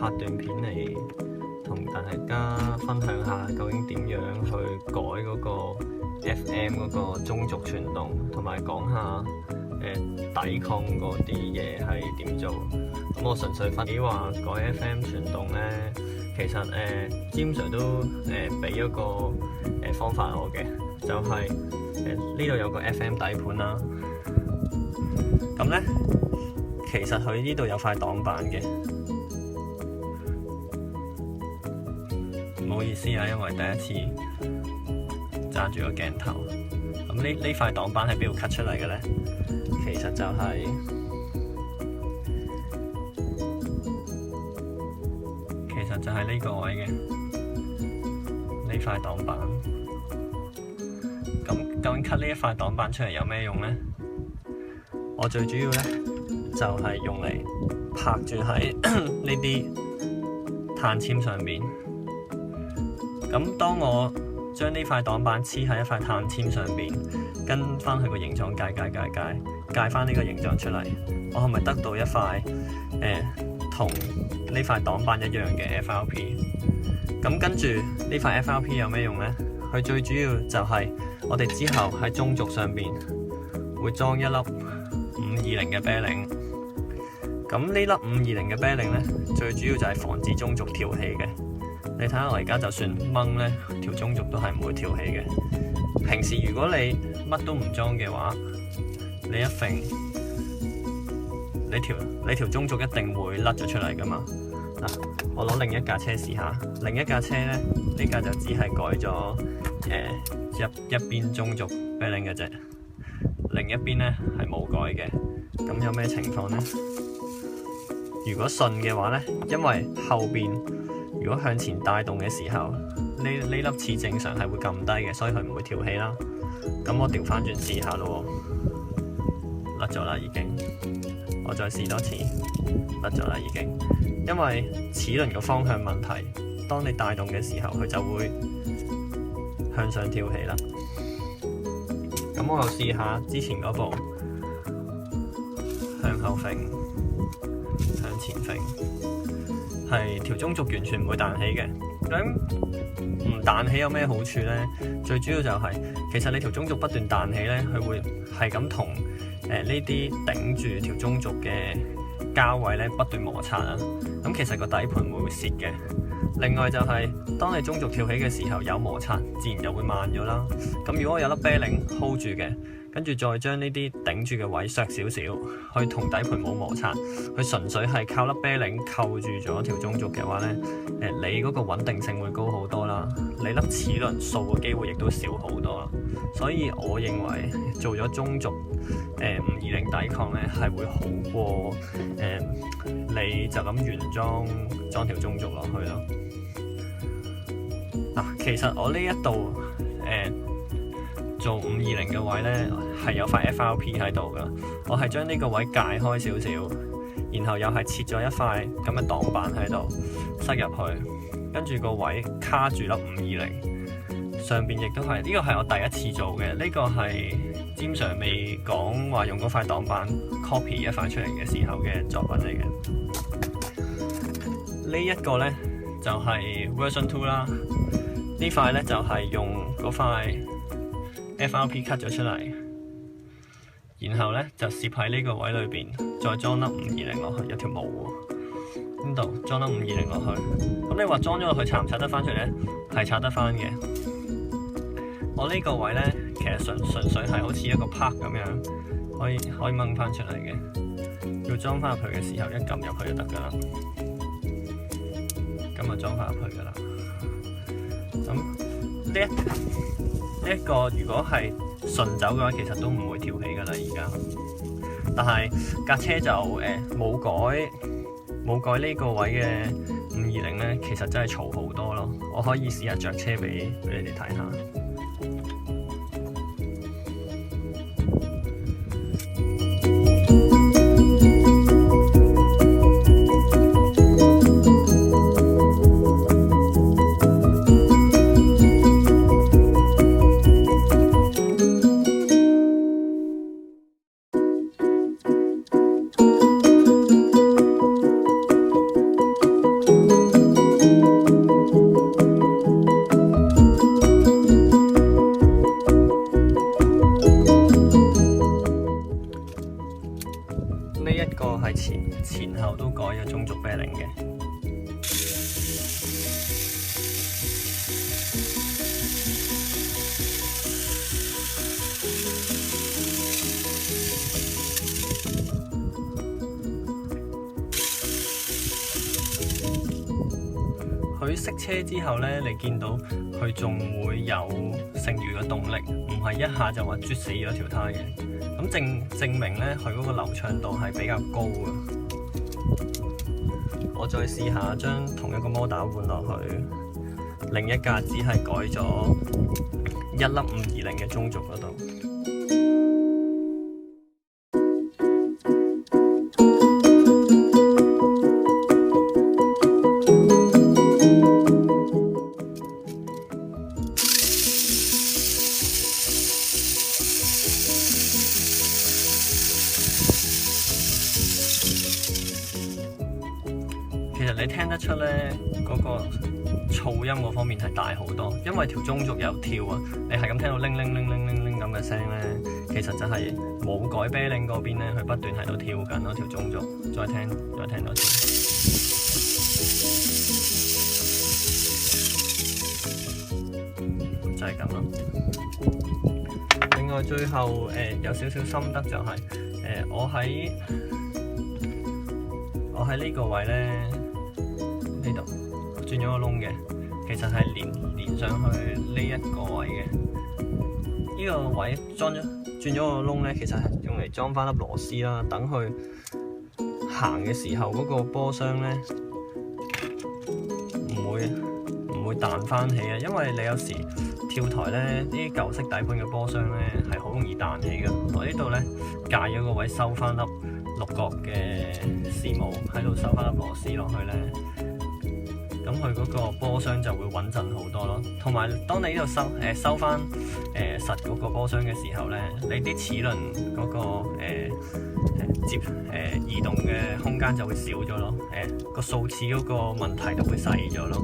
拍短片嚟同大家分享下究竟點樣去改嗰個 FM 嗰個中軸傳動，同埋講下抵抗嗰啲嘢係點做。咁我純粹分析話改 FM 傳動呢，其實詹 Sir 都俾咗個方法我嘅，就係呢度有個 FM 底盤啦。咁呢，其實佢呢度有塊擋板嘅，唔好意思啊，因為第一次揸住個鏡頭。咁呢塊擋板喺邊度 cut 出嚟嘅呢？其實就係、呢個位嘅呢塊擋板。咁究竟 cut 呢一塊擋板出嚟有咩用呢？我最主要呢，就係用嚟拍住喺呢啲碳纖上面。咁當我將呢塊擋板黐喺一塊碳纖上面，跟翻佢個形狀界翻呢個形狀出嚟，我係咪得到一塊同呢塊擋板一樣嘅 FRP？ 咁跟住呢塊 FRP 有咩用呢？佢最主要就係我哋之後喺中軸上邊會裝一粒520嘅 bearing。咁呢粒520嘅 bearing 呢，最主要就係防止中軸跳起嘅。你睇下我而家就算掹呢條中軸都係唔會跳起嘅。平時如果你乜都唔裝嘅話，你一揈，你條中軸一定會甩咗出嚟噶嘛。嗱，我攞另一架車試下，另一架車呢，呢架就只係改咗一邊中軸 bearing 嘅啫，另一邊呢係冇改嘅。咁有咩情況呢？如果順嘅話呢，因為後邊如果向前帶動嘅時候，呢粒刺正常係會撳低嘅，所以佢唔會跳起啦。咁我調翻轉試下咯，甩咗啦已經。我再試多次，甩咗啦已經。因為齒輪個方向問題，當你帶動嘅時候，佢就會向上跳起啦。咁我又試下之前嗰部，向後揈，向前揈，係條中軸完全唔會彈起嘅。咁唔彈起有咩好處呢？最主要就係、其實你條中軸不斷彈起呢，佢會係咁同呢啲頂住條中軸嘅膠位呢不斷摩擦啊。咁其實個底盤會蝕嘅。另外就係、當你中軸跳起嘅時候有摩擦，自然就會慢咗啦。咁如果我有粒 bearing hold 住嘅，跟住再將呢啲頂住嘅位削少少，去同底盤冇摩擦，佢純粹係靠粒 bearing扣住咗條中軸嘅話呢，你嗰個穩定性會高好多啦，你粒齒輪掃嘅機會亦都少好多啦。所以我認為做咗中軸520抵抗呢係會好過你就咁原裝條中軸落去咯。其實我呢一度做520嘅位呢，係有塊 FRP 喺度噶，我係將呢個位界開少少，然後又係切咗一塊咁嘅擋板喺度塞入去，跟住個位卡住粒520，上邊亦都係呢個係我第一次做嘅，呢個係詹 Sir 未講話用嗰塊擋板 copy 一塊出嚟嘅時候嘅作品嚟嘅。呢一個呢，就係 version 2啦，呢塊呢，就係用嗰塊FRP cut 咗出嚟，然後呢就攝喺呢個位裏邊，再裝粒520落去，有條毛喎，呢度裝粒520落去。咁你話裝咗落去拆唔拆得翻出嚟呢？係拆得翻嘅。我呢個位呢，其實純粹係好似一個 plug 咁樣，可以掹翻出嚟嘅。要裝翻入去嘅時候，一撳入去就得噶啦。咁就裝翻入去噶啦。咁呢一個如果係順走嘅話，其實都唔會跳起噶啦而家。但係架車就冇改呢個位嘅520呢，其實真係嘈好多咯。我可以試下着車俾你哋睇下。改嘅中軸啤令嘅。佢熄車之後呢，你見到佢仲會有剩餘嘅動力，唔係一下就話啜死咗條胎嘅。咁證明呢，佢嗰個流暢度係比較高嘅。我再試下將同一個摩打換落去另一架，只係改咗一粒520嘅中軸嗰度。其實你聽得出咧，嗰個噪音嗰方面係大好多，因為條中軸有跳啊，你係咁聽到鈴鈴鈴鈴鈴鈴咁嘅聲咧，其實就係冇改啤令嗰邊咧，佢不斷喺度跳緊咯條中軸。再聽多次，就係咁咯。另外最後有少少心得就係我喺呢個位咧，呢度轉咗個窿嘅，其實係連上去呢一個位嘅。呢個位轉咗個窿咧，其實係用嚟裝翻粒螺絲啦。等佢行嘅時候，嗰個波箱咧唔會彈翻起啊。因為你有時跳台咧，啲舊式底盤嘅波箱咧係好容易彈起嘅。我呢度咧界咗個位收翻粒六角嘅絲毛喺度，收翻粒螺絲落去咧，咁佢嗰個波箱就會穩陣好多咯。同埋當你呢度收翻實嗰個波箱嘅時候咧，你啲齒輪嗰個移動嘅空間就會少咗咯。個數齒嗰個問題都會細咗咯。